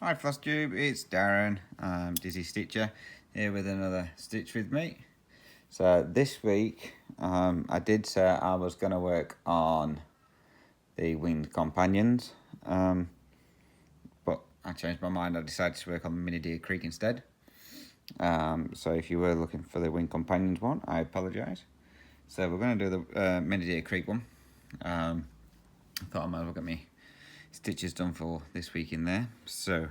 Hi Floss Tube, it's Darren, Dizzy Stitcher, here with another Stitch with me. So this week, I did say I was going to work on the winged companions, but I changed my mind. I decided to work on Mini Deer Creek instead. So if you were looking for the winged companions one, I apologise. So we're going to do the Mini Deer Creek one. I thought I might as well get my stitches done for this week in there. So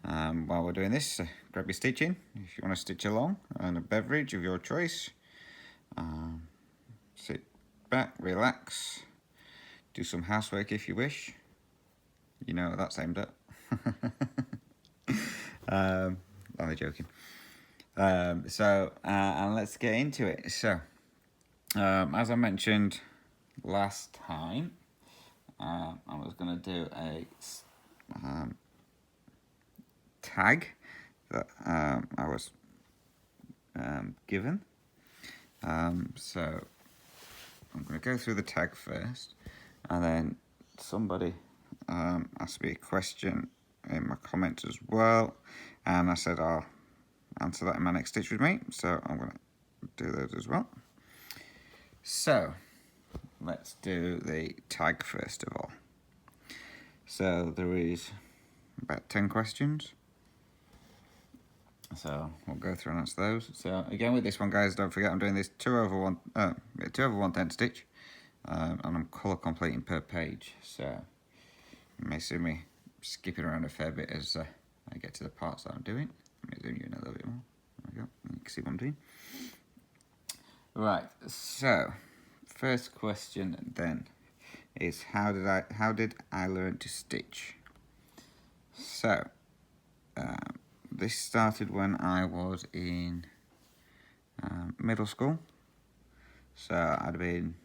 while we're doing this, grab your stitching if you want to stitch along, and a beverage of your choice. Sit back, relax, do some housework if you wish. You know what that's aimed at. Only joking. And let's get into it. So, as I mentioned last time, I was going to do a tag that I was given. So I'm going to go through the tag first, and then somebody asked me a question in my comments as well, and I said I'll answer that in my next stitch with me, so I'm going to do those as well. So let's do the tag first of all. So there is about 10 questions, so we'll go through and answer those. So again with this one, guys, don't forget I'm doing this 2 over 1/10 stitch, and I'm colour completing per page, so you may see me skipping around a fair bit as I get to the parts that I'm doing. Let me zoom you in a little bit more. There we go, you can see what I'm doing. Right, so first question then is how did I learn to stitch? So this started when I was in middle school, so I'd been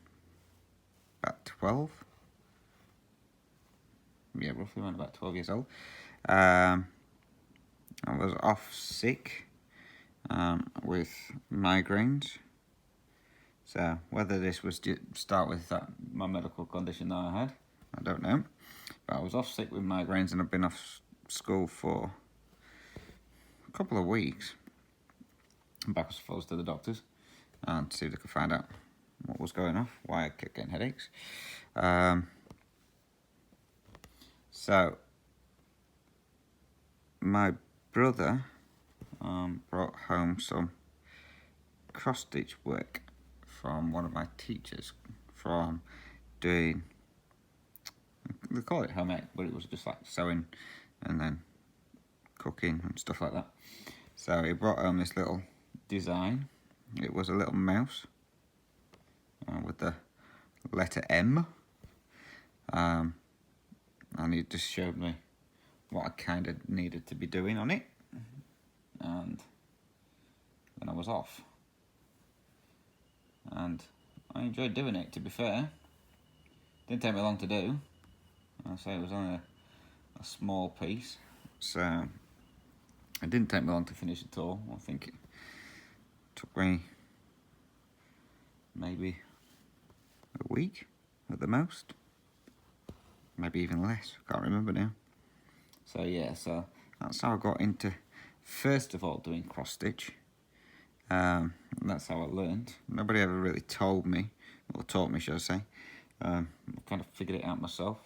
about 12, yeah, roughly around about 12 years old. I was off sick with migraines. So whether this was to start with my medical condition that I had, I don't know. But I was off sick with migraines, and I've been off school for a couple of weeks. Backwards and forwards to the doctors and see if they could find out what was going on, why I kept getting headaches. So my brother brought home some cross stitch work from one of my teachers from doing, they call it home ec, but it was just like sewing and then cooking and stuff like that. So he brought home this little design. It was a little mouse with the letter M, and he just showed me what I kind of needed to be doing on it, and then I was off. And I enjoyed doing it, to be fair. Didn't take me long to do. I say it was only a small piece, so it didn't take me long to finish at all. I think it took me maybe a week at the most, maybe even less, can't remember now. So yeah, so that's how I got into, first of all, doing cross stitch. That's how I learned. Nobody ever really told me, or taught me, should I say. I kind of figured it out myself.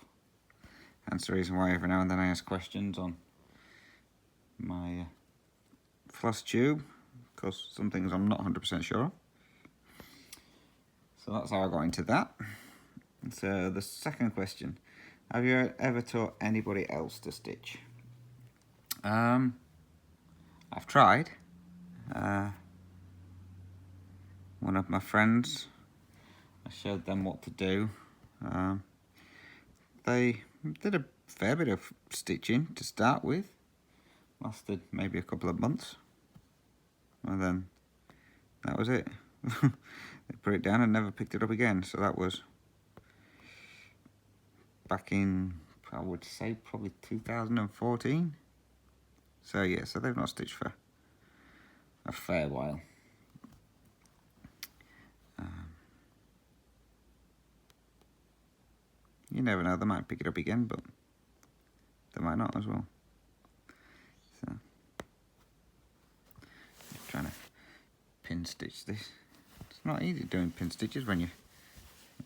That's the reason why every now and then I ask questions on my floss tube, because some things I'm not 100% sure of. So that's how I got into that. So the second question, have you ever taught anybody else to stitch? I've tried. One of my friends, I showed them what to do. They did a fair bit of stitching to start with. Lasted maybe a couple of months, and then that was it. They put it down and never picked it up again. So that was back in, I would say, probably 2014. So yeah, so they've not stitched for a fair while. You never know, they might pick it up again, but they might not as well. pin stitch this. It's not easy doing pin stitches when you're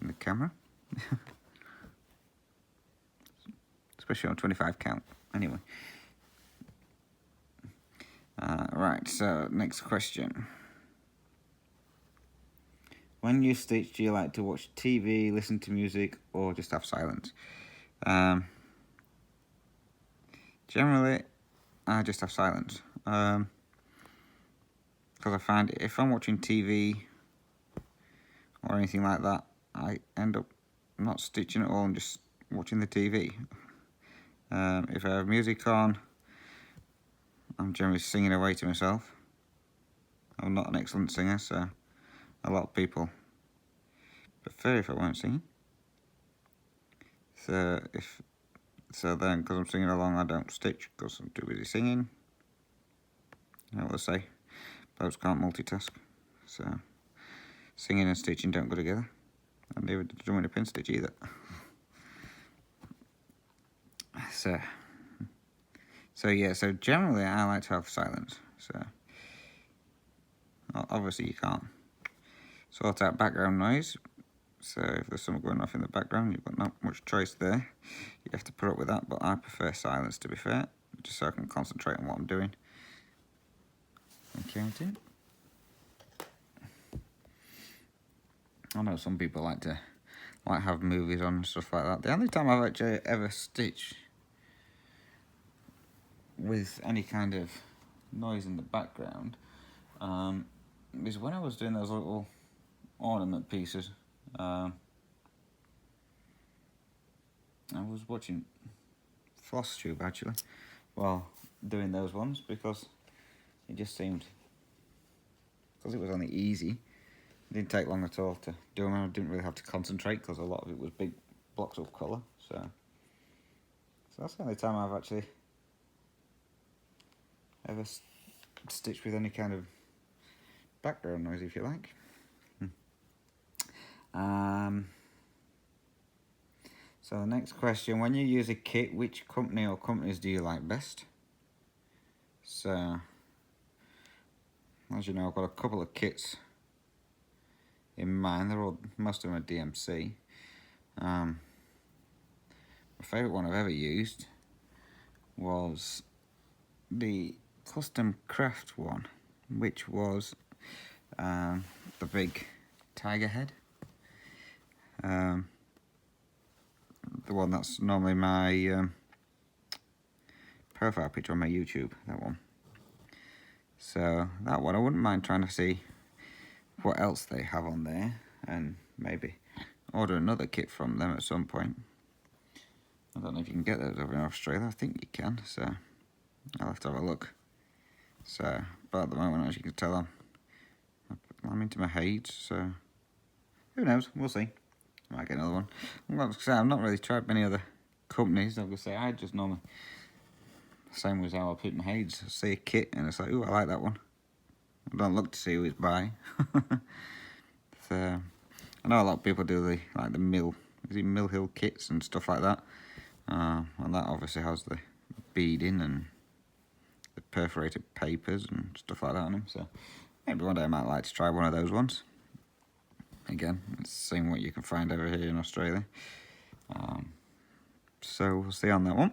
in the camera. Especially on 25 count. Anyway. Right, so next question. When you stitch, do you like to watch TV, listen to music, or just have silence? Generally, I just have silence. Because I find if I'm watching TV or anything like that, I end up not stitching at all and just watching the TV. If I have music on, I'm generally singing away to myself. I'm not an excellent singer, so a lot of people prefer if I weren't singing. So then, because I'm singing along, I don't stitch because I'm too busy singing. I will say, boats can't multitask. So singing and stitching don't go together. And neither do drumming a pin stitch either. So yeah, so generally I like to have silence. So obviously you can't sort out background noise. So if there's something going off in the background, you've got not much choice there. You have to put up with that, but I prefer silence, to be fair, just so I can concentrate on what I'm doing and counting. I know some people like have movies on and stuff like that. The only time I've actually ever stitched with any kind of noise in the background is when I was doing those little ornament pieces. I was watching FlossTube actually while doing those ones because it just seemed, because it was only easy, it didn't take long at all to do them. I didn't really have to concentrate because a lot of it was big blocks of colour. So that's the only time I've actually ever stitched with any kind of background noise, if you like. So the next question, when you use a kit, which company or companies do you like best? So, as you know, I've got a couple of kits in mind. Most of them are DMC. My favourite one I've ever used was the custom craft one, which was the big tiger head. The one that's normally my profile picture on my YouTube, that one. So that one, I wouldn't mind trying to see what else they have on there and maybe order another kit from them at some point. I don't know if you can get those over in Australia. I think you can, so I'll have to have a look. So, but at the moment, as you can tell, I'm into my Hades, so who knows? We'll see. I might get another one. I'm going to say I've not really tried many other companies. I'm going to say I just normally, same as how I pick my Hades. I see a kit and it's like, ooh, I like that one. I don't look to see who it's by. So I know a lot of people do the Mill Hill kits and stuff like that. And that obviously has the beading and the perforated papers and stuff like that on them. So maybe one day I might like to try one of those ones. Again, it's seeing what you can find over here in Australia. So we'll see on that one.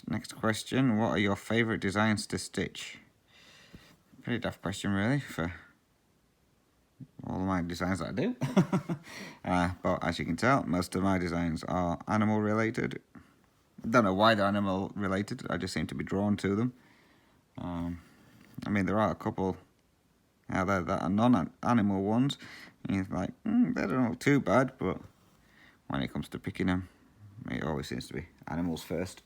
Next question, what are your favourite designs to stitch? Pretty daft question really for all my designs that I do. But as you can tell, most of my designs are animal related. Don't know why they're animal related, I just seem to be drawn to them. I mean, there are a couple out there that are non-animal ones, and you're like, they don't look too bad, but when it comes to picking them, it always seems to be animals first.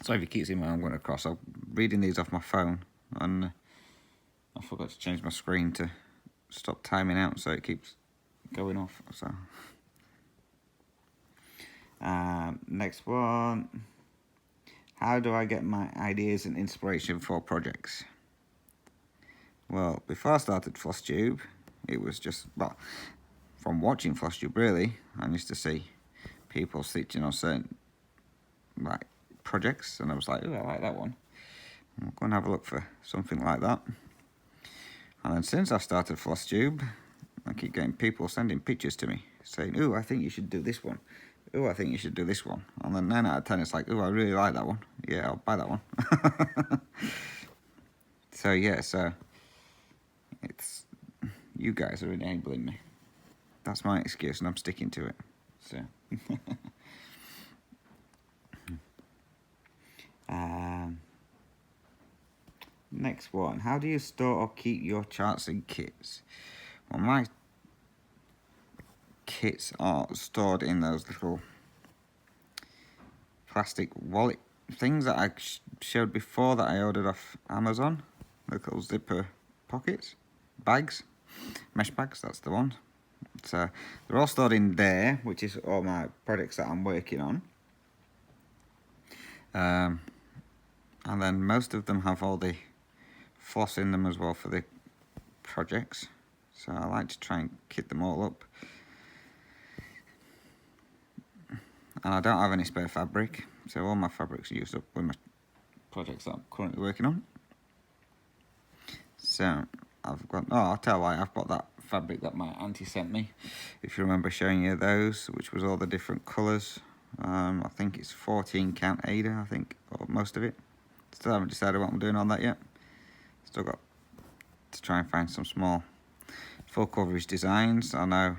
So if you keep seeing where I'm going across, I'm reading these off my phone, and I forgot to change my screen to stop timing out, so it keeps going off. So next one. How do I get my ideas and inspiration for projects? Well, before I started FlossTube, it was just, well, from watching FlossTube really, I used to see people stitching on certain, like, projects, and I was like, oh, I like that one. I'll go and have a look for something like that. And then since I started FlossTube, I keep getting people sending pictures to me saying, oh, I think you should do this one. Oh, I think you should do this one. And then 9 out of 10 it's like, oh, I really like that one. Yeah, I'll buy that one. So yeah, so it's, you guys are enabling me. That's my excuse and I'm sticking to it. So next one, how do you store or keep your charts and kits? Well, my kits are stored in those little plastic wallet things that I showed before that I ordered off Amazon. Little zipper pockets, bags, mesh bags, that's the one. So they're all stored in there, which is all my projects that I'm working on. And then most of them have all the floss in them as well for the projects. So I like to try and kit them all up. And I don't have any spare fabric, so all my fabric's used up with my projects that I'm currently working on. So I've got, oh, I'll tell you why, I've got that fabric that my auntie sent me, if you remember showing you those, which was all the different colours. I think it's 14 count Ada, I think, or most of it. Still haven't decided what I'm doing on that yet. Still got to try and find some small full coverage designs. I know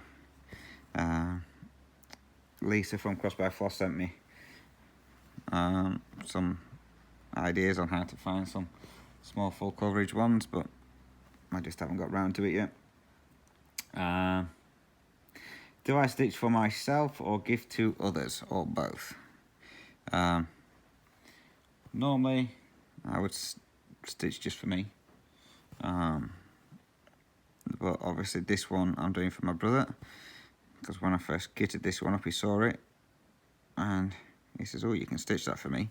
Lisa from Cross by Floss sent me some ideas on how to find some small full coverage ones, but I just haven't got round to it yet. Do I stitch for myself or give to others, or both? Normally I would stitch just for me, but obviously this one I'm doing for my brother, because when I first kitted this one up he saw it and he says, oh, you can stitch that for me.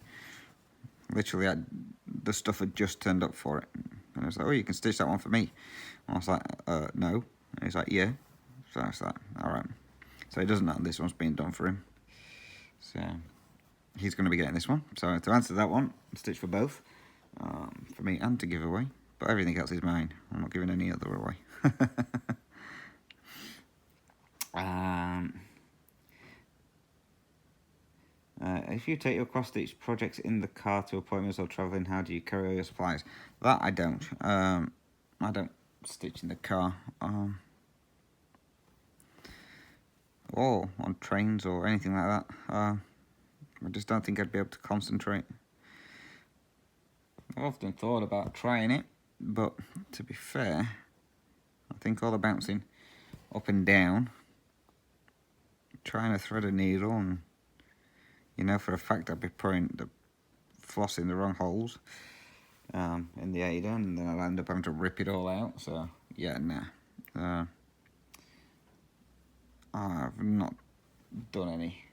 Literally the stuff had just turned up for it and I was like, oh, you can stitch that one for me. And I was like, no. And he's like, yeah. So I was like, alright. So he doesn't know this one's being done for him, so he's going to be getting this one. So to answer that one, stitch for both, for me and to give away, but everything else is mine. I'm not giving any other away. If you take your cross-stitch projects in the car to appointments or travelling, how do you carry all your supplies? That I don't. I don't stitch in the car. Or on trains or anything like that. I just don't think I'd be able to concentrate. I've often thought about trying it, but to be fair, I think all the bouncing up and down, trying to thread a needle, and you know for a fact I'd be putting the floss in the wrong holes in the Ada, and then I'll end up having to rip it all out. So yeah, nah. I've not done any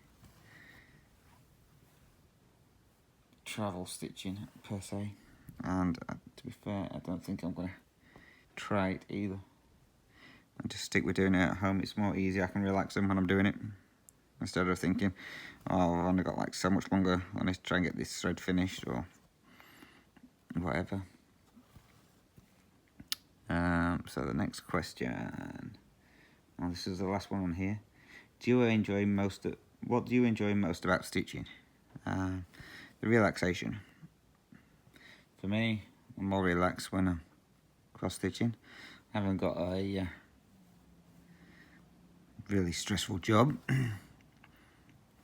travel stitching per se, and to be fair, I don't think I'm going to try it either. I just stick with doing it at home. It's more easy. I can relax them when I'm doing it, instead of thinking, oh, I've only got like so much longer, I need to try and get this thread finished or whatever. So the next question, well, this is the last one on here. What do you enjoy most about stitching? The relaxation. For me, I'm more relaxed when I'm cross stitching. I haven't got a really stressful job,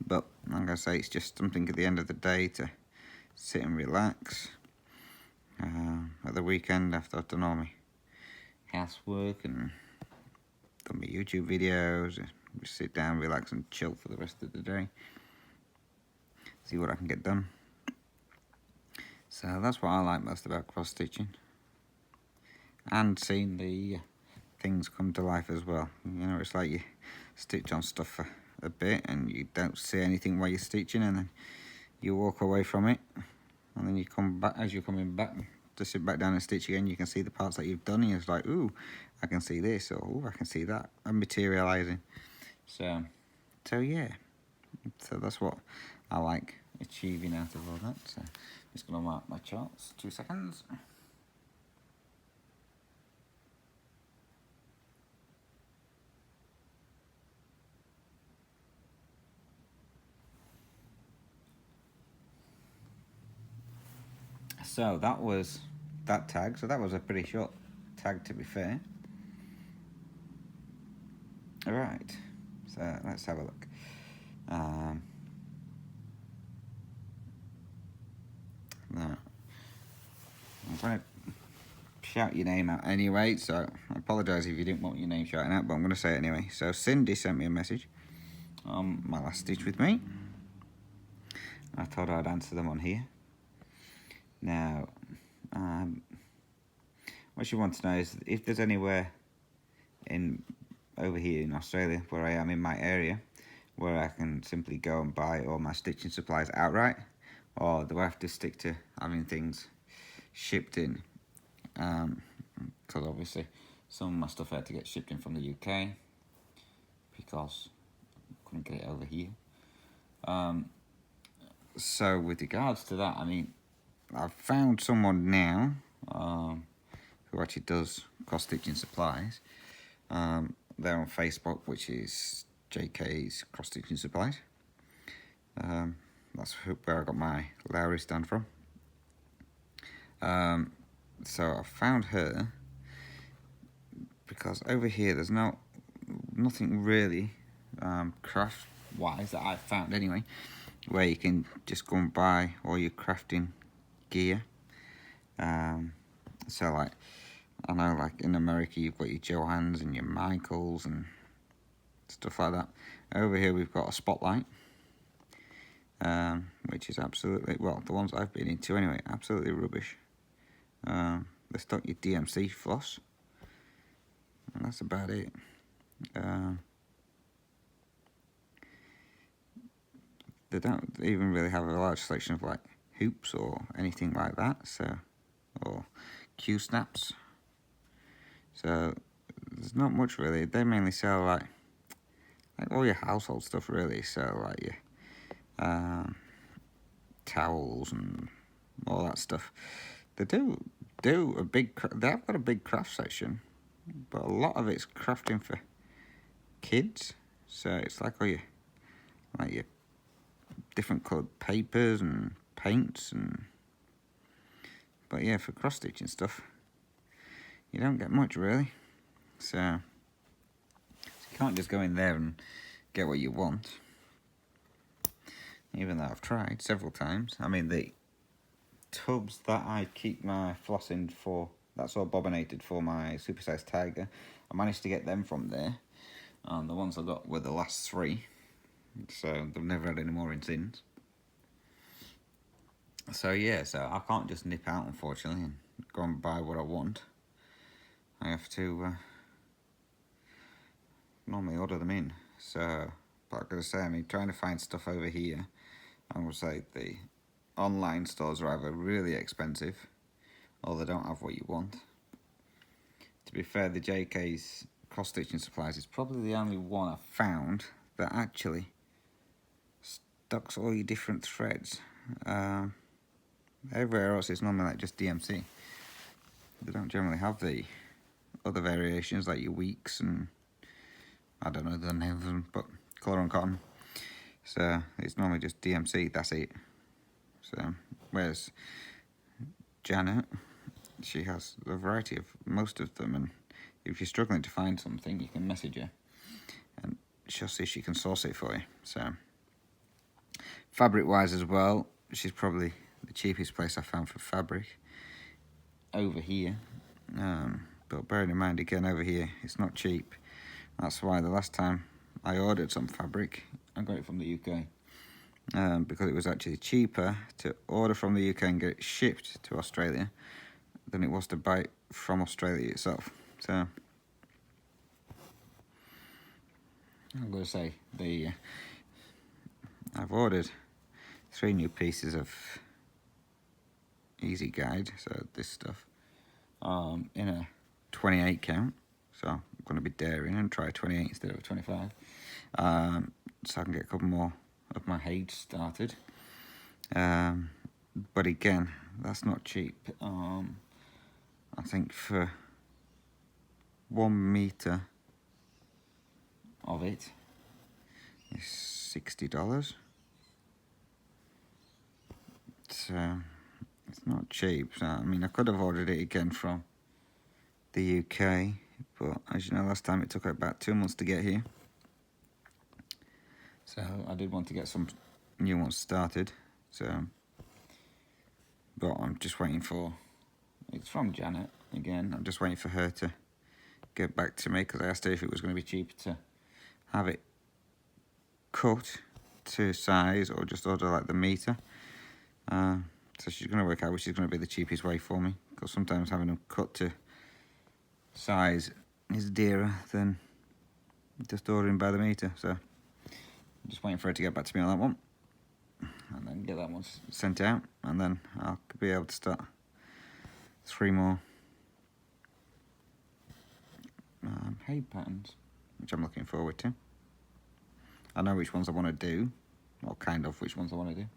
but like I say, it's just something at the end of the day to sit and relax. At the weekend, after I've done all my housework and done my YouTube videos, just sit down, relax and chill for the rest of the day. See what I can get done. So that's what I like most about cross stitching, and seeing the things come to life as well. You know, it's like you stitch on stuff for a bit and you don't see anything while you're stitching, and then you walk away from it, and then you come back, as you're coming back to sit back down and stitch again, you can see the parts that you've done, and it's like, ooh, I can see this, or ooh, I can see that, and materialising. So yeah, so that's what I like achieving out of all that. So I'm just going to mark my charts. 2 seconds. So that was that tag. So that was a pretty short tag, to be fair. All right. So let's have a look. Now, I'm going to shout your name out anyway, so I apologise if you didn't want your name shouting out, but I'm going to say it anyway. So Cindy sent me a message on my last stitch with me. I thought I'd answer them on here. Now, what she wants to know is if there's anywhere over here in Australia where I am in my area where I can simply go and buy all my stitching supplies outright, or do I have to stick to having things shipped in? Because obviously some of my stuff had to get shipped in from the UK because I couldn't get it over here. So with regards to that, I mean, I've found someone now who actually does cross stitching supplies. They're on Facebook, which is JK's Cross Stitching Supplies. That's where I got my lowry stand from. So I found her because over here there's nothing really craft wise that I've found anyway, where you can just go and buy all your crafting gear. So like, I know like in America you've got your Johans and your Michaels and stuff like that. Over here we've got a Spotlight, which is absolutely, well, the ones I've been into anyway, absolutely rubbish. They stock your DMC floss, and that's about it. They don't even really have a large selection of like hoops or anything like that, so, or Q snaps. So there's not much really. They mainly sell like all your household stuff really. So like your towels and all that stuff. They do a big. They have got a big craft section, but a lot of it's crafting for kids. So it's like all your different coloured papers and paints and. But yeah, for cross stitching stuff, you don't get much really. So you can't just go in there and get what you want. Even though I've tried several times. I mean, the tubs that I keep my floss in for, that's all bobbinated for my supersized tiger, I managed to get them from there. And the ones I got were the last 3. So they've never had any more in since. So yeah, so I can't just nip out unfortunately and go and buy what I want. I have to normally order them in. So, but like I say, I mean, trying to find stuff over here, I would say the online stores are either really expensive or they don't have what you want. To be fair, the JK's Cross Stitching Supplies is probably the only one I've found that actually stocks all your different threads. Everywhere else is normally like just DMC. They don't generally have the other variations like your weeks and I don't know the name of them, but colour on cotton. So it's normally just DMC, that's it. So whereas Janet, she has a variety of most of them, and if you're struggling to find something, you can message her and she'll see if she can source it for you. So fabric wise as well, she's probably the cheapest place I found for fabric over here. But bearing in mind again, over here it's not cheap. That's why the last time I ordered some fabric, I got it from the UK. Because it was actually cheaper to order from the UK and get it shipped to Australia than it was to buy it from Australia itself. So I'm going to say I've ordered 3 new pieces of Easy Guide, so this stuff, in a 28 count. So I'm going to be daring and try 28 instead of 25. So I can get a couple more of my Hage started. But again, that's not cheap. I think for 1 meter of it is $60. So it's not cheap. So, I mean, I could have ordered it again from the UK, but as you know, last time it took about 2 months to get here. So I did want to get some new ones started. So, but I'm just waiting for. It's from Janet again. I'm just waiting for her to get back to me, because I asked her if it was going to be cheaper to have it cut to size or just order like the meter. So she's going to work out which is going to be the cheapest way for me, because sometimes having them cut to size is dearer than just ordering by the meter. So I'm just waiting for her to get back to me on that one, and then get that one sent out, and then I'll be able to start 3 more hay patterns, which I'm looking forward to. I know which ones I want to do, or kind of which ones I want to do,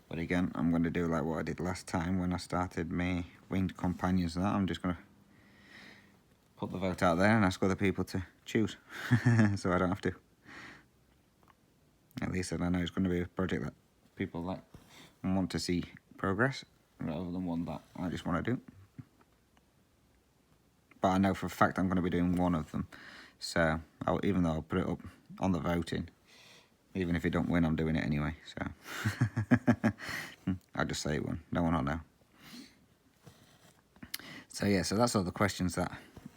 but again, I'm going to do like what I did last time when I started my winged companions and that. I'm just going to put the vote out there and ask other people to choose, so I don't have to. At least I know it's going to be a project that people like and want to see progress, rather than one that I just want to do. But I know for a fact I'm going to be doing one of them, so even though I'll put it up on the voting, even if it don't win, I'm doing it anyway. So I'll just say it won. No one will know. So yeah, so that's all the questions that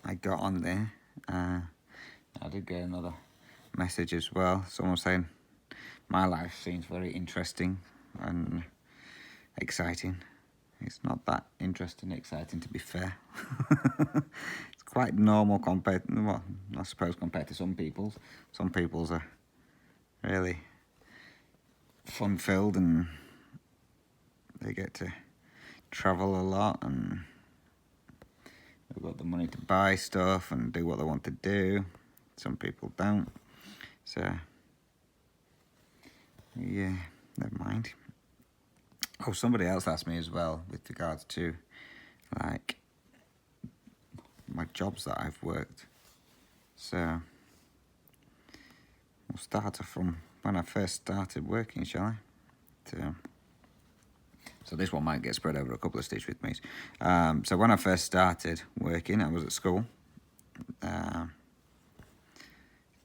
I got on there. I did get another message as well. Someone saying my life seems very interesting and exciting. It's not that interesting and exciting, to be fair. It's quite normal compared, well, I suppose compared to some people's. Some people's are really fun-filled, and they get to travel a lot, and they've got the money to buy stuff and do what they want to do. Some people don't. So, yeah, never mind. Oh, somebody else asked me as well with regards to, like, my jobs that I've worked. So, we'll start from when I first started working, shall I? So this one might get spread over a couple of stitch with me. So when I first started working, I was at school.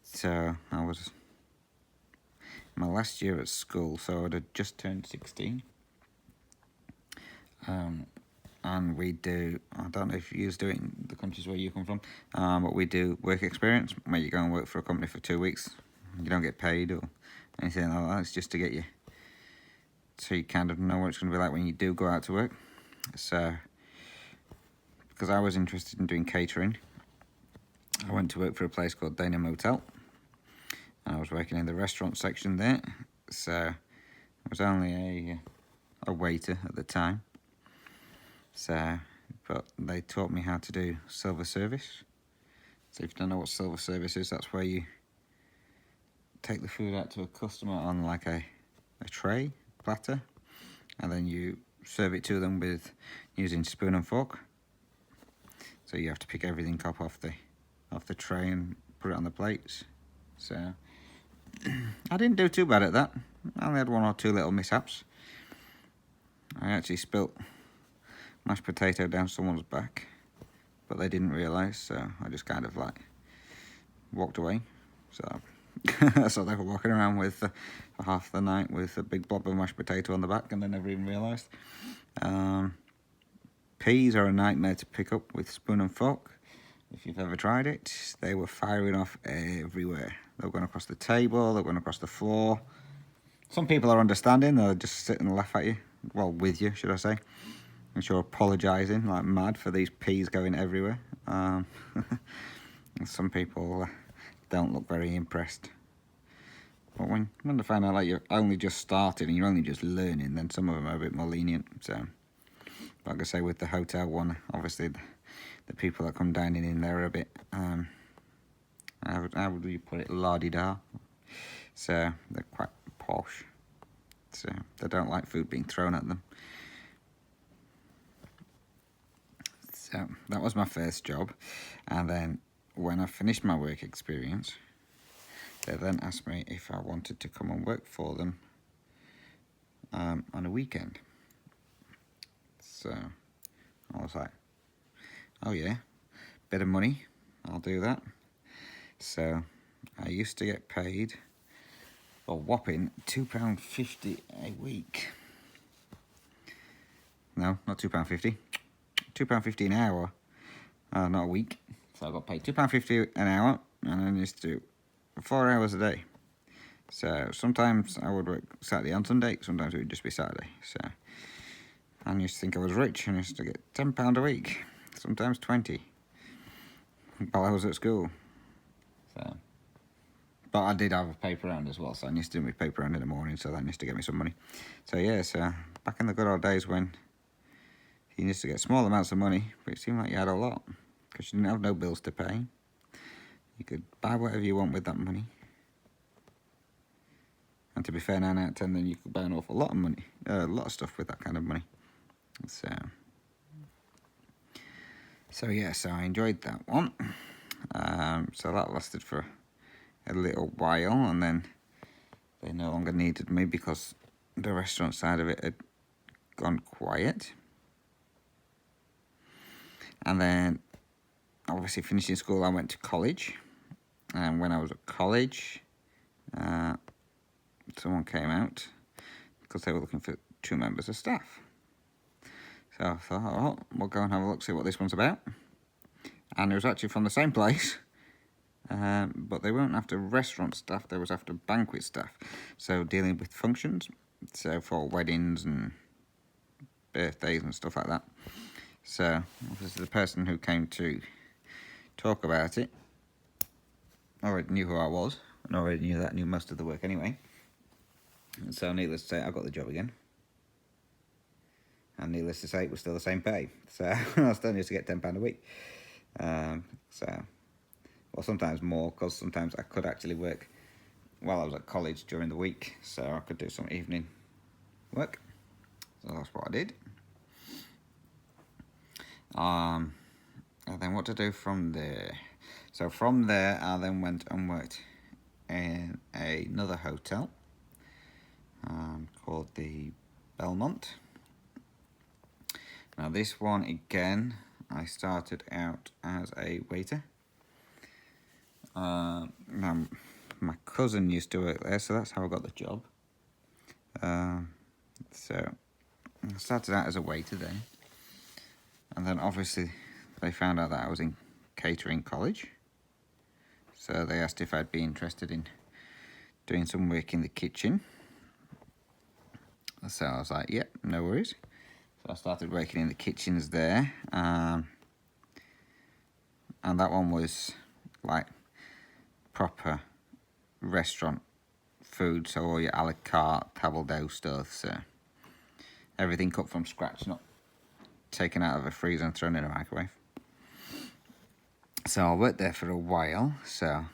So I was my last year at school, so I'd have just turned 16. And we do, I don't know if you do it in the countries where you come from, but we do work experience, where you go and work for a company for 2 weeks. You don't get paid or anything like that. It's just to get you, so you kind of know what it's going to be like when you do go out to work. So, because I was interested in doing catering, I went to work for a place called Dana Motel, and I was working in the restaurant section there. So I was only a waiter at the time. So, but they taught me how to do silver service. So if you don't know what silver service is, that's where you take the food out to a customer on like a tray, platter, and then you serve it to them with using spoon and fork. So you have to pick everything up off the tray and put it on the plates. So I didn't do too bad at that. I only had 1 or 2 little mishaps. I actually spilt mashed potato down someone's back, but they didn't realise, so I just kind of like walked away. So so they were walking around with for half the night with a big blob of mashed potato on the back, and they never even realised. Peas are a nightmare to pick up with spoon and fork. If you've ever tried it, they were firing off everywhere. They were going across the table, they were going across the floor. Some people are understanding, they'll just sit and laugh at you. Well, with you, should I say. And you're apologising like mad for these peas going everywhere. Some people don't look very impressed. But when they find out like you're only just started and you're only just learning, then some of them are a bit more lenient. So, like I say, with the hotel one, obviously the people that come dining in there are a bit, how would you put it, la-di-da. So they're quite posh. So they don't like food being thrown at them. So that was my first job. And then when I finished my work experience, they then asked me if I wanted to come and work for them on a weekend. So I was like, oh yeah, bit of money, I'll do that. So I used to get paid a whopping £2.50 a week. No, not £2.50. £2.50 an hour, not a week. So I got paid £2.50 an hour, and I used to do 4 hours a day. So sometimes I would work Saturday and Sunday, sometimes it would just be Saturday. So I used to think I was rich, and I used to get £10 a week, sometimes 20, while I was at school. So, but I did have a paper round as well, so I used to do my paper round in the morning, so that used to get me some money. So yeah, so back in the good old days when you used to get small amounts of money, but it seemed like you had a lot, because you didn't have no bills to pay. You could buy whatever you want with that money. And to be fair, 9 out of 10, then you could buy an awful lot of money, a lot of stuff with that kind of money. So yeah, so I enjoyed that one. So that lasted for a little while, and then they no longer needed me because the restaurant side of it had gone quiet. And then, obviously, finishing school, I went to college. And when I was at college, someone came out because they were looking for 2 members of staff. So I thought, oh, we'll go and have a look, see what this one's about. And it was actually from the same place, but they weren't after restaurant staff, they was after banquet staff. So dealing with functions, so for weddings and birthdays and stuff like that. So obviously the person who came to talk about it already knew who I was, and already knew most of the work anyway. And so needless to say, I got the job again. And needless to say, it was still the same pay. So I still used to get £10 a week. Well, sometimes more, because sometimes I could actually work while I was at college during the week. So I could do some evening work. So that's what I did. And then what to do from there? So from there, I then went and worked in another hotel called the Belmont. Now this one, again, I started out as a waiter. Now, my cousin used to work there, so that's how I got the job. So I started out as a waiter there. And then obviously they found out that I was in catering college. So they asked if I'd be interested in doing some work in the kitchen. So I was like, yep, no worries. So I started working in the kitchens there. And that one was like proper restaurant food. So all your a la carte, table d'eau stuff. So everything cooked from scratch, not taken out of a freezer and thrown in a microwave. So I worked there for a while. So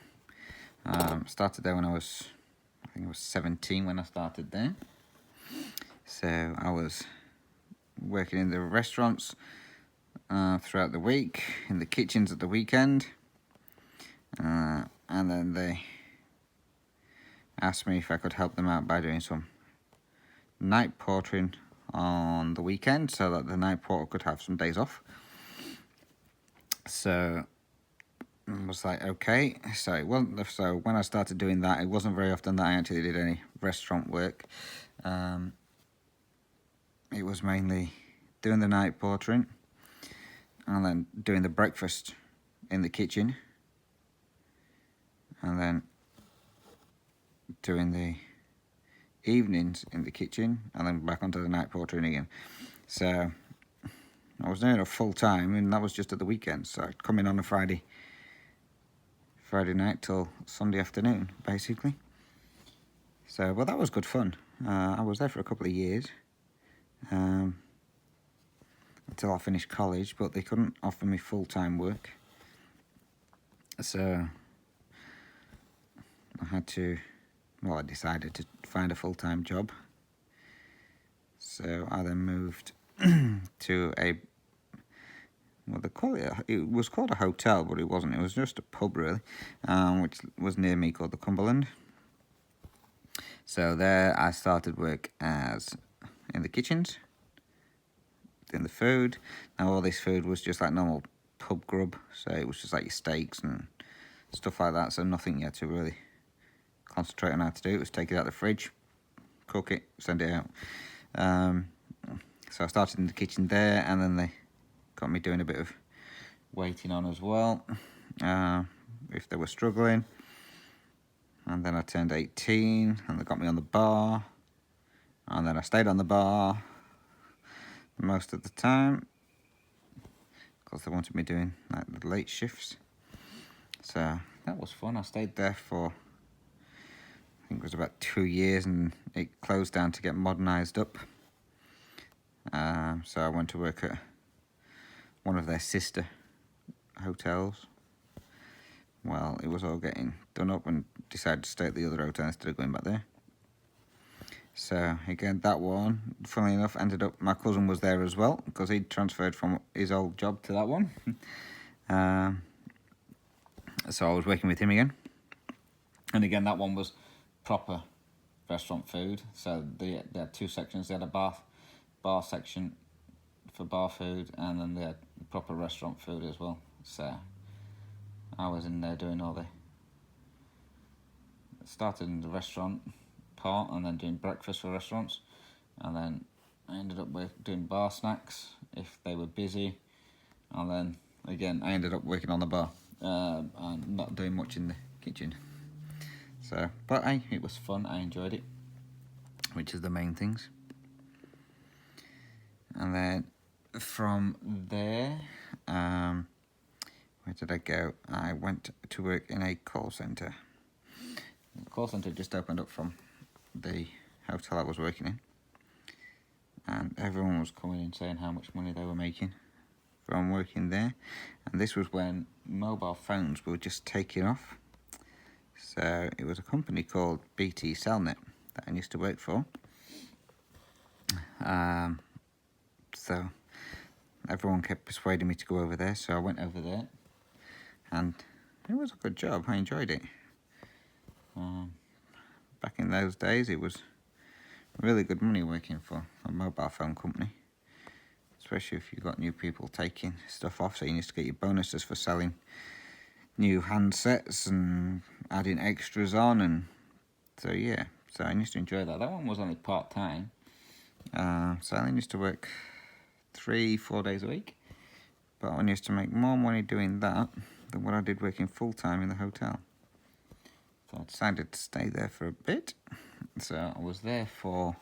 started there when I was 17 when I started there. So I was working in the restaurants throughout the week, in the kitchens at the weekend, and then they asked me if I could help them out by doing some night portering on the weekend, so that the night porter could have some days off. So I was like, okay. So it wasn't. So when I started doing that, it wasn't very often that I actually did any restaurant work. It was mainly doing the night portering and then doing the breakfast in the kitchen and then doing the evenings in the kitchen and then back onto the night portering again. So I was doing it full time, and that was just at the weekends. So I'd come in on a Friday night till Sunday afternoon, basically. So, but that was good fun. I was there for a couple of years. Until I finished college, but they couldn't offer me full-time work. So I decided to find a full-time job So I then moved to a, well, they call it was called a hotel, but it wasn't. It was just a pub, really, which was near me, called the Cumberland. So there I started work as in the kitchens, in the food. Now all this food was just like normal pub grub, so it was just like your steaks and stuff like that, so nothing you had to really concentrate on how to do. It was take it out of the fridge, cook it, send it out. So I started in the kitchen there, and then they got me doing a bit of waiting on as well, if they were struggling. And then I turned 18, and they got me on the bar, and then I stayed on the bar most of the time because they wanted me doing like the late shifts. So that was fun. I stayed there for, I think it was about 2 years, and it closed down to get modernised up. So I went to work at one of their sister hotels. Well, it was all getting done up, and decided to stay at the other hotel instead of going back there. So again, that one, funnily enough, ended up, my cousin was there as well, because he'd transferred from his old job to that one. So I was working with him again. And again, that one was proper restaurant food. So they had 2 sections. They had a bar section for bar food, and then they had proper restaurant food as well. So I was in there doing all the, started in the restaurant part, and then doing breakfast for restaurants, and then I ended up doing bar snacks if they were busy, and then again I ended up working on the bar, and not doing much in the kitchen. So, but it was fun. I enjoyed it, which is the main things. And then from there, where did I go? I went to work in a call centre. The call centre just opened up from the hotel I was working in, and everyone was coming in saying how much money they were making from working there. And this was when mobile phones were just taking off. So it was a company called BT Cellnet that I used to work for. So everyone kept persuading me to go over there, so I went over there, and it was a good job. I enjoyed it. Back in those days, it was really good money working for a mobile phone company, especially if you got new people taking stuff off. So you used to get your bonuses for selling new handsets and adding extras on, and so yeah. So I used to enjoy that. That one was only part-time, so I only used to work 3-4 days a week, but I used to make more money doing that than what I did working full-time in the hotel. So I decided to stay there for a bit. So I was there for,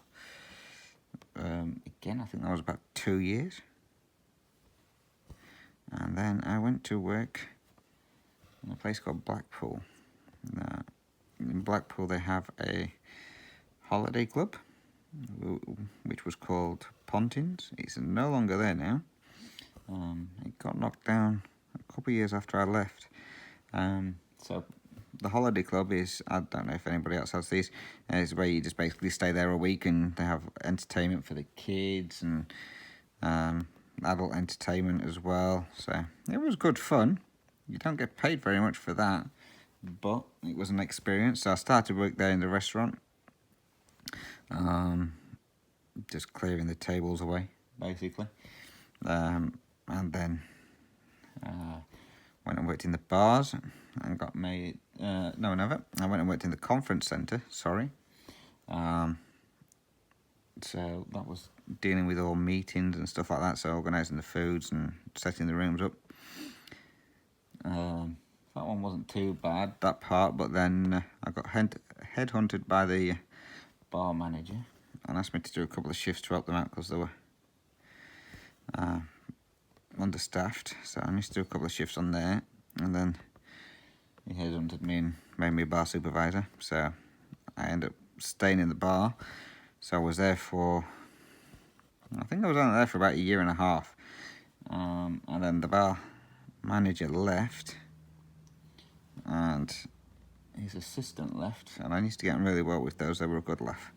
again, I think that was about 2 years. And then I went to work in a place called Blackpool. In Blackpool they have a holiday club, which was called Pontins. It's no longer there now. It got knocked down a couple of years after I left. So the holiday club is, I don't know if anybody else has these, is where you just basically stay there a week, and they have entertainment for the kids and adult entertainment as well. So it was good fun. You don't get paid very much for that, but it was an experience. So I started work there in the restaurant, just clearing the tables away, basically. And then went and worked in the bars and got made, no, never. I went and worked in the conference centre, sorry. So that was dealing with all meetings and stuff like that, so organising the foods and setting the rooms up. That one wasn't too bad, that part, but then I got headhunted by the bar manager and asked me to do a couple of shifts to help them out because they were understaffed. So I used to do a couple of shifts on there, and then he headhunted me and made me a bar supervisor. So I ended up staying in the bar. So I was there for, I think I was only there for about 1.5 years. And then the bar manager left, and his assistant left, and I used to get on really well with those. They were a good laugh.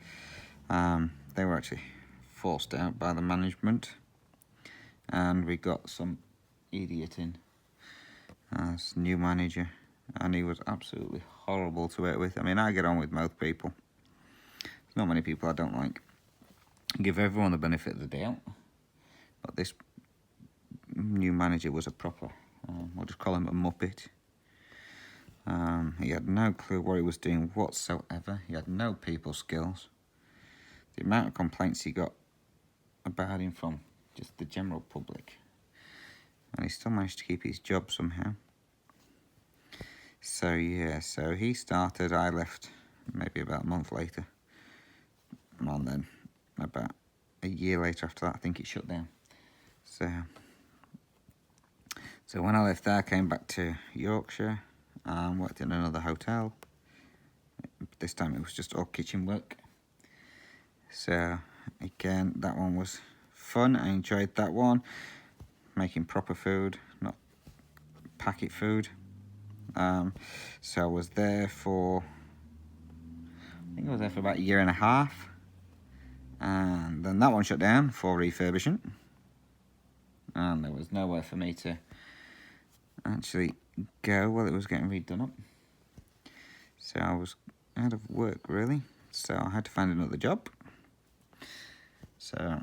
They were actually forced out by the management, and we got some idiot in as new manager, and he was absolutely horrible to work with. I mean, I get on with most people. There's not many people I don't like. I give everyone the benefit of the doubt, but this new manager was a proper, we'll just call him a muppet. He had no clue what he was doing whatsoever. He had no people skills. The amount of complaints he got about him from just the general public, and he still managed to keep his job somehow. So yeah, so he started, I left maybe about a month later, and then about a year later after that I think it shut down. So when I left there, I came back to Yorkshire and worked in another hotel. This time it was just all kitchen work. So again, that one was fun. I enjoyed that one. Making proper food, not packet food. So I was there for, I think I was there for about a year and a half. And then that one shut down for refurbishment. And there was nowhere for me to actually go while it was getting redone up. So I was out of work, really. So I had to find another job. So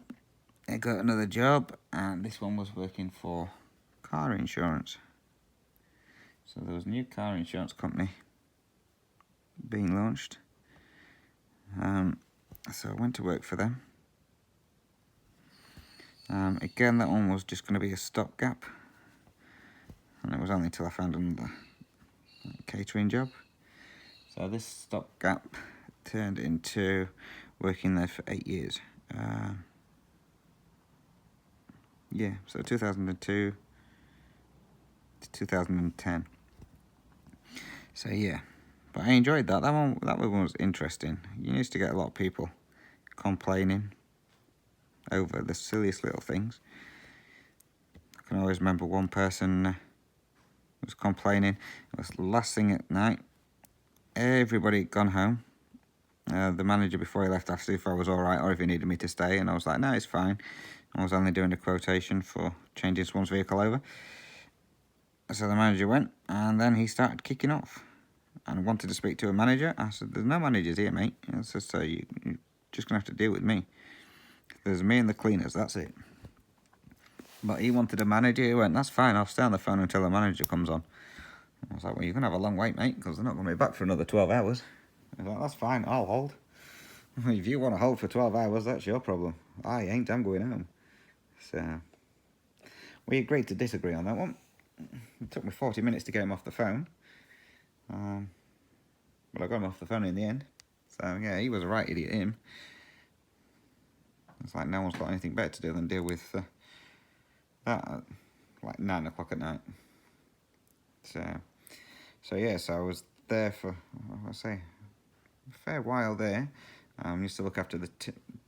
I got another job, and this one was working for car insurance. So there was a new car insurance company being launched. So I went to work for them. Again, that one was just going to be a stopgap, and it was only until I found another catering job. So this stopgap turned into working there for 8 years. Yeah, so 2002 to 2010. So yeah, but I enjoyed that. That one was interesting. You used to get a lot of people complaining over the silliest little things. I can always remember one person was complaining. It was the last thing at night. Everybody had gone home. The manager, before he left, asked if I was all right or if he needed me to stay, and I was like, no, it's fine. I was only doing a quotation for changing someone's vehicle over. So the manager went, and then he started kicking off and wanted to speak to a manager. I said, there's no managers here, mate. I said, so you're just going to have to deal with me. There's me and the cleaners, that's it. But he wanted a manager. He went, that's fine, I'll stay on the phone until the manager comes on. I was like, well, you're going to have a long wait, mate, because they're not going to be back for another 12 hours. I was like, that's fine, I'll hold. If you want to hold for 12 hours, that's your problem. I ain't, I'm going home. So we agreed to disagree on that one. It took me 40 minutes to get him off the phone. But I got him off the phone in the end. So yeah, he was a right idiot, him. It's like no one's got anything better to do than deal with that at like 9 o'clock at night. So yeah, so I was there for, a fair while there. Used to look after the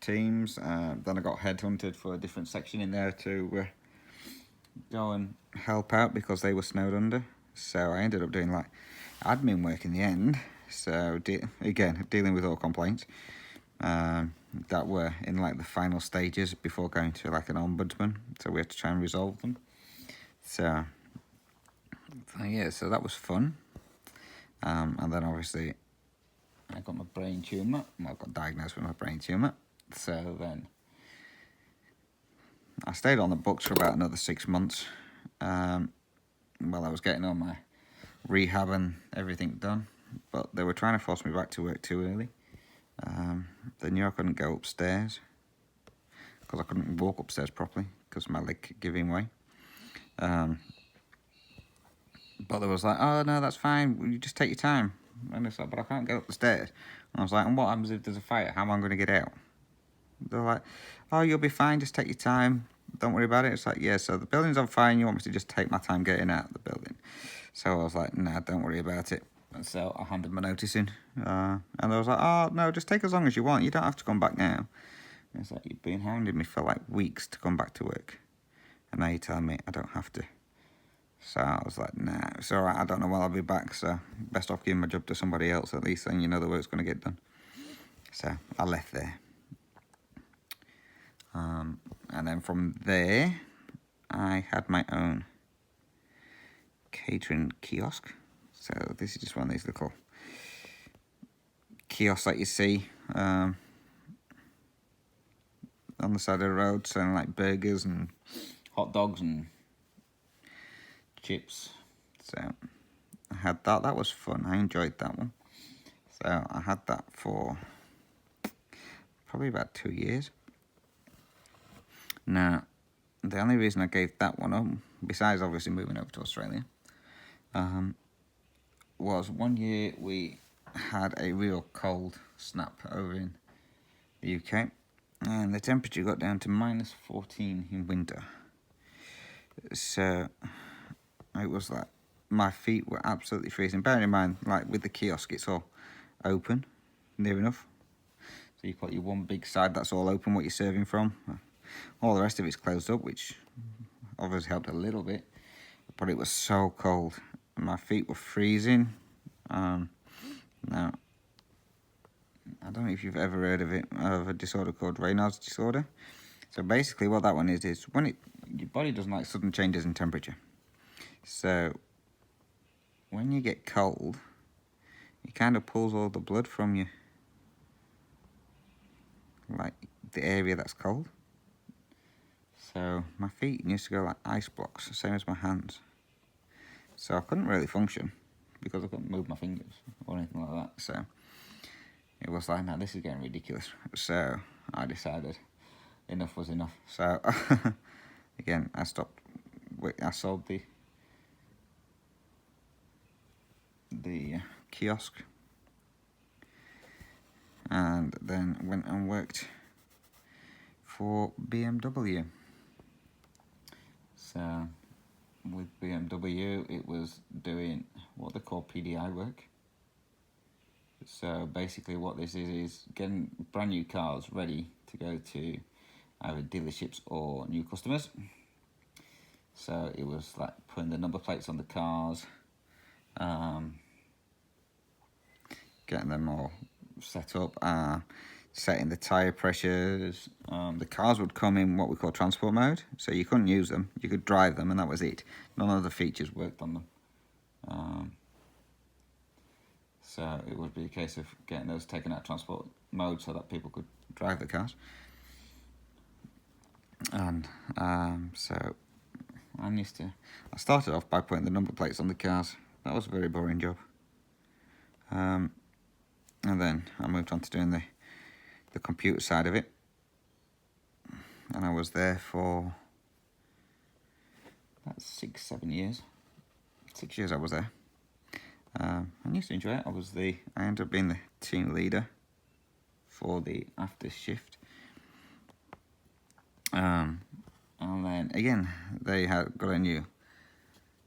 teams. Then I got headhunted for a different section in there to go and help out because they were snowed under. So I ended up doing like admin work in the end. So again, dealing with all complaints that were in like the final stages before going to like an ombudsman. So we had to try and resolve them. So yeah, so that was fun. And then obviously I got my brain tumour. Well, I got diagnosed with my brain tumour. So then I stayed on the books for about another 6 months while I was getting all my rehab and everything done. But they were trying to force me back to work too early. They knew I couldn't go upstairs because I couldn't walk upstairs properly because my leg kept giving way. But they was like, oh, no, that's fine. You just take your time. And it's like, but I can't get up the stairs. And I was like, and what happens if there's a fire? How am I going to get out? They're like, oh, you'll be fine. Just take your time. Don't worry about it. It's like, yeah, so the building's on fire and you want me to just take my time getting out of the building. So I was like, nah, don't worry about it. And so I handed my notice in. And I was like, oh, no, just take as long as you want. You don't have to come back now. And it's like, you've been hounding me for like weeks to come back to work. And now you're telling me I don't have to. So I was like, nah, it's all right. I don't know when I'll be back. So best off giving my job to somebody else. At least then you know the work's going to get done. So I left there. And then from there, I had my own catering kiosk. So this is just one of these little kiosks that you see on the side of the road, selling like burgers and hot dogs and chips. So I had that. That was fun. I enjoyed that one. So I had that for probably about 2 years. Now, the only reason I gave that one up, besides obviously moving over to Australia, was one year we had a real cold snap over in the UK, and the temperature got down to -14 in winter. So it was like my feet were absolutely freezing. Bearing in mind, like with the kiosk, it's all open, near enough. So you've got your one big side that's all open, what you're serving from. All the rest of it's closed up, which obviously helped a little bit. But it was so cold. My feet were freezing. Now, I don't know if you've ever heard of it, of a disorder called Raynaud's disorder. So basically what that one is when your body doesn't like sudden changes in temperature. So when you get cold, it kind of pulls all the blood from you, like the area that's cold. So my feet used to go like ice blocks, the same as my hands. So I couldn't really function because I couldn't move my fingers or anything like that. So it was like, now this is getting ridiculous. So I decided enough was enough. So again, I stopped. I sold the kiosk, and then went and worked for BMW. So with BMW, it was doing what they call PDI work. So basically what this is getting brand new cars ready to go to either dealerships or new customers. So it was like putting the number plates on the cars, getting them all set up, setting the tyre pressures. The cars would come in what we call transport mode, so you couldn't use them, you could drive them and that was it. None of the features worked on them. So it would be a case of getting those taken out of transport mode so that people could drive the cars. And so I started off by putting the number plates on the cars. That was a very boring job. And then I moved on to doing the computer side of it. And I was there for about 6-7 years. 6 years I was there. I used to enjoy it. I ended up being the team leader for the after shift. And then again, they had got a new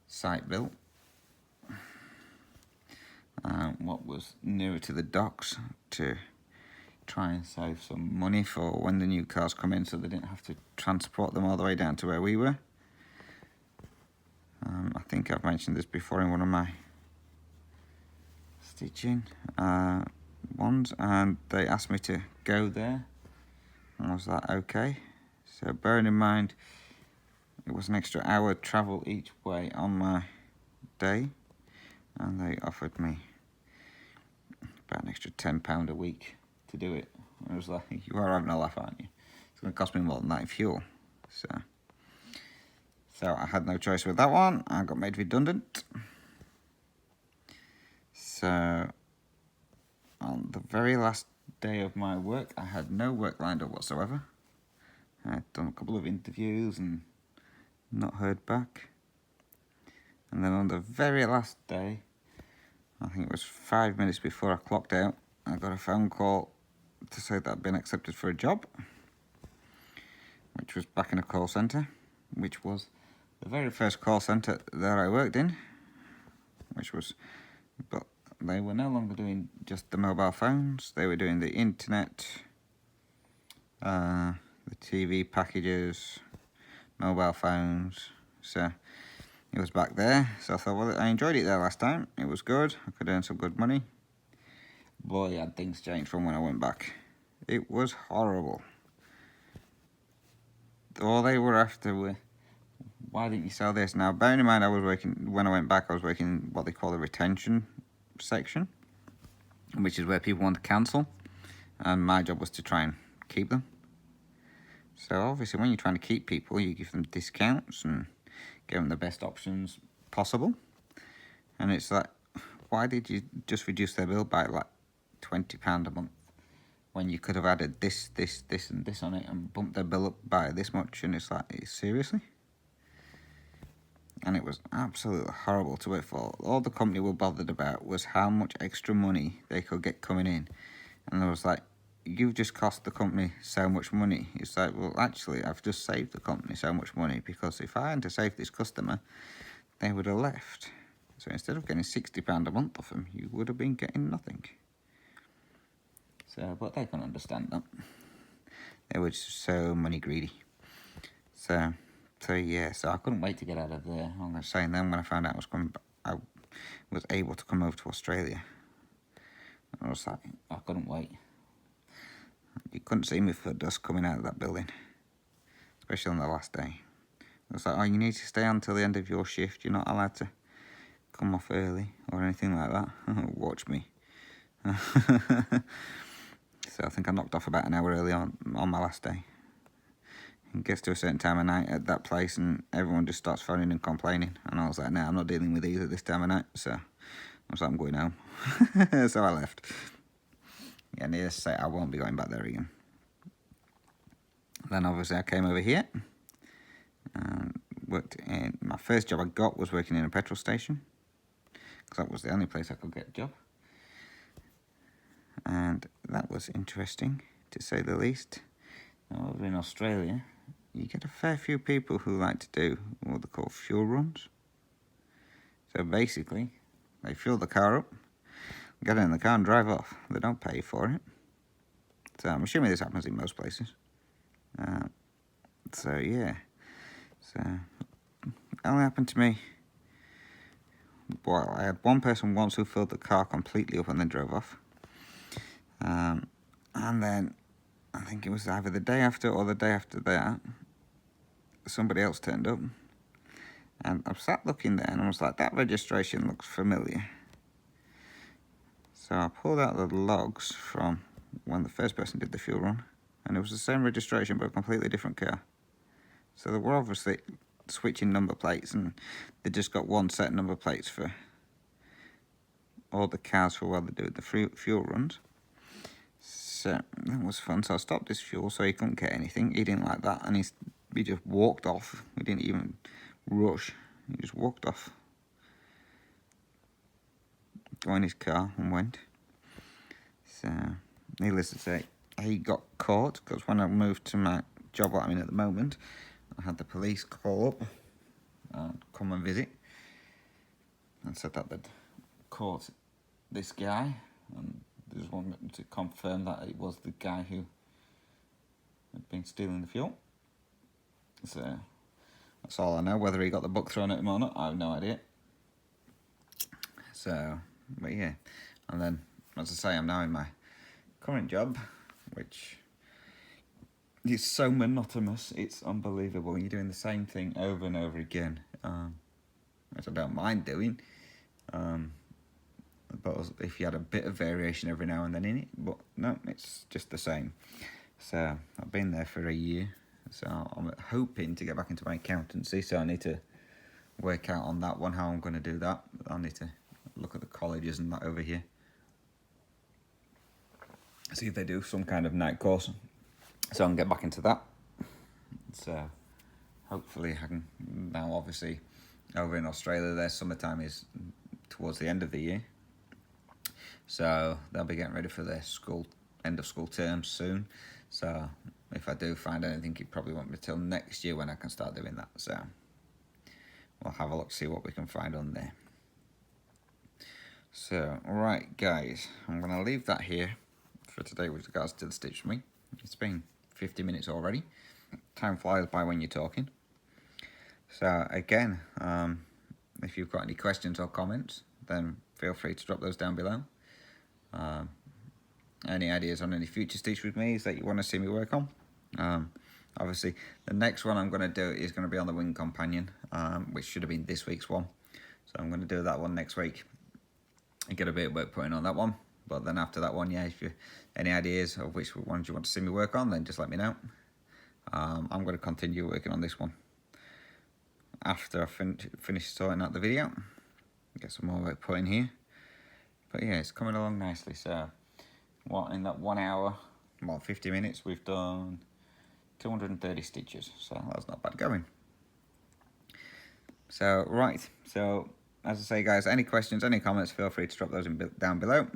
site built. What was nearer to the docks to try and save some money for when the new cars come in, so they didn't have to transport them all the way down to where we were. I think I've mentioned this before in one of my stitching ones, and they asked me to go there, and I was like, okay. So bearing in mind it was an extra hour travel each way on my day, and they offered me about an extra £10 a week to do it. I was like, you are having a laugh, aren't you? It's going to cost me more than that in fuel. So I had no choice with that one. I got made redundant. So on the very last day of my work, I had no work lined up whatsoever. I had done a couple of interviews and not heard back. And then on the very last day, I think it was 5 minutes before I clocked out, I got a phone call to say that I'd been accepted for a job, which was back in a call centre, which was the very first call centre that I worked in, but they were no longer doing just the mobile phones, they were doing the internet, the TV packages, mobile phones. So it was back there. So I thought, well, I enjoyed it there last time. It was good. I could earn some good money. Boy, had things changed from when I went back. It was horrible. all they were after were, why didn't you sell this? Now, bearing in mind, when I went back, I was working in what they call the retention section, which is where people want to cancel, and my job was to try and keep them. So obviously, when you're trying to keep people, you give them discounts and give them the best options possible. And it's like, why did you just reduce their bill by like £20 a month when you could have added this, and this on it and bumped their bill up by this much? And it's like, seriously? And it was absolutely horrible to work for. All the company were bothered about was how much extra money they could get coming in. And I was like, you've just cost the company so much money. It's like, well, actually, I've just saved the company so much money, because if I hadn't to save this customer, they would have left. So instead of getting £60 a month off them, you would have been getting nothing. So, but they couldn't understand that. They were just so money greedy. So yeah, so I couldn't wait to get out of there. I'm going to say, and then when I found out I was able to come over to Australia, I was like, I couldn't wait. You couldn't see me for dust coming out of that building, especially on the last day. I was like, oh, you need to stay on till the end of your shift. You're not allowed to come off early or anything like that. Watch me. So I think I knocked off about an hour early on my last day. It gets to a certain time of night at that place and everyone just starts phoning and complaining. And I was like, no, I'm not dealing with these at this time of night. So I was like, I'm going home. So I left. Yeah, needless to say, I won't be going back there again. Then obviously I came over here and worked in, my first job I got was working in a petrol station, because that was the only place I could get a job. And that was interesting, to say the least. Now, over in Australia, you get a fair few people who like to do what they call fuel runs. So basically, they fill the car up, get in the car and drive off. They don't pay for it. So I'm assuming this happens in most places. So yeah. So it only happened to me. Well, I had one person once who filled the car completely up and then drove off. And then I think it was either the day after or the day after that, somebody else turned up. And I sat looking there and I was like, that registration looks familiar. So I pulled out the logs from when the first person did the fuel run, and it was the same registration but a completely different car. So they were obviously switching number plates, and they just got one set of number plates for all the cars for while they do the fuel runs. So that was fun. So I stopped his fuel so he couldn't get anything. He didn't like that, and he just walked off. He didn't even rush. He just walked off, got in his car and went. So needless to say, he got caught, because when I moved to my job that I'm in at the moment, I had the police call up and come and visit and said that they'd caught this guy, and they just wanted to confirm that it was the guy who had been stealing the fuel. So that's all I know. Whether he got the book thrown at him or not, I have no idea. So, but yeah, and then, as I say, I'm now in my current job, which is so monotonous, it's unbelievable. You're doing the same thing over and over again, which I don't mind doing, but if you had a bit of variation every now and then in it, but no, it's just the same. So I've been there for a year, so I'm hoping to get back into my accountancy, so I need to work out on that one, how I'm going to do that. I need to look at the colleges and that over here, see if they do some kind of night course, so I can get back into that. So hopefully I can. Now obviously over in Australia their summertime is towards the end of the year, so they'll be getting ready for their end of school term soon. So if I do find anything, it probably won't be till next year when I can start doing that. So we'll have a look, see what we can find on there. So, alright guys, I'm going to leave that here for today with regards to the Stitch for Me. It's been 50 minutes already. Time flies by when you're talking. So again, if you've got any questions or comments, then feel free to drop those down below. Any ideas on any future Stitch with Me's that you want to see me work on? Obviously, the next one I'm going to do is going to be on the wing companion, which should have been this week's one. So I'm going to do that one next week and get a bit of work putting on that one. But then after that one, yeah, if you any ideas of which ones you want to see me work on, then just let me know. I'm going to continue working on this one after I finish sorting out the video. Get some more work put in here. But yeah, it's coming along nicely. So what, in that 1 hour, well, 50 minutes, we've done 230 stitches. So that's not bad going. So right, so as I say, guys, any questions, any comments, feel free to drop those down below.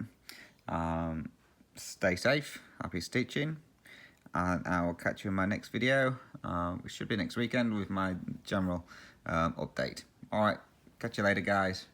Stay safe, happy stitching, and I will catch you in my next video, which should be next weekend, with my general update. All right, catch you later, guys.